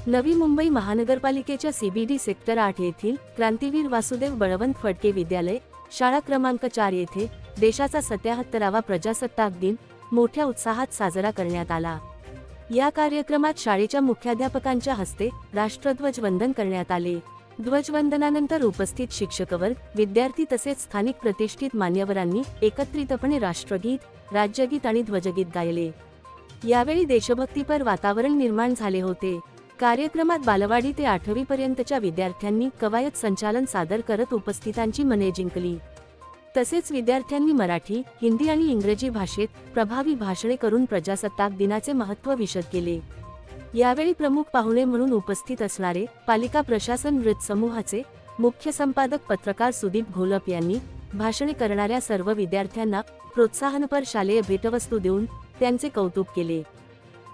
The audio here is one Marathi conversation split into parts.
नवी मुंबई महानगरपालिकेच्या CBD सेक्टर 8 येथील क्रांतीवीर वासुदेव बळवंत फडके विद्यालय शाळा क्रमांक 4 येथे देशाचा 77वा प्रजासत्ताक दिन मोठ्या उत्साहात साजरा करण्यात आला। या कार्यक्रमात शाळेच्या मुख्याध्यापकांच्या हस्ते राष्ट्रध्वज वंदन करण्यात आले। ध्वजवंदनानंतर उपस्थित शिक्षकवर्ग, विद्यार्थी तसेच स्थानिक प्रतिष्ठित मान्यवरांनी एकत्रितपणे राष्ट्रगीत, राज्यगीत आणि ध्वजगीत गायले। यावेळी देशभक्तीपर वातावरण निर्माण झाले होते। कार्यक्रमात बालवाडी ते 8वी पर्यंतच्या विद्यार्थ्यांनी कवायत संचालन सादर करत उपस्थितांची मने जिंकली। तसेच विद्यार्थ्यांनी मराठी, हिंदी आणि इंग्रजी भाषेत प्रभावी भाषणे करून प्रजासत्ताक दिनाचे महत्त्व विशद केले। यावेळी प्रमुख पाहुणे म्हणून उपस्थित असणारे पालिका प्रशासन नृत्य समूहाचे मुख्य संपादक पत्रकार सुदीप घोलप यांनी भाषणे करणाऱ्या सर्व विद्यार्थ्यांना प्रोत्साहनपर शालेय भेटवस्तू देऊन त्यांचे कौतुक केले।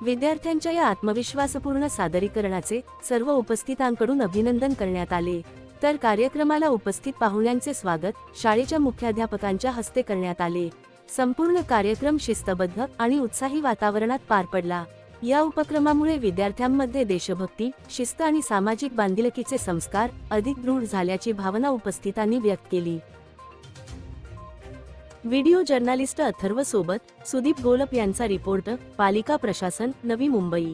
विद्यार्थ्यांच्या या आत्मविश्वासपूर्ण सादरीकरणाचे सर्व उपस्थितांकडून अभिनंदन करण्यात आले। तर कार्यक्रमाला उपस्थित पाहुण्यांचे स्वागत शाळेच्या मुख्याध्यापकांच्या हस्ते करण्यात आले। संपूर्ण कार्यक्रम शिस्तबद्ध आणि उत्साही वातावरणात पार पडला। या उपक्रमामुळे विद्यार्थ्यांमध्ये देशभक्ती, शिस्त आणि सामाजिक बांधिलकीचे संस्कार अधिक दृढ झाल्याची भावना उपस्थितांनी व्यक्त केली। व्हिडिओ जर्नलिस्ट अथर्व सोबत सुदीप घोलप यांचा रिपोर्ट, पालिका प्रशासन, नवी मुंबई।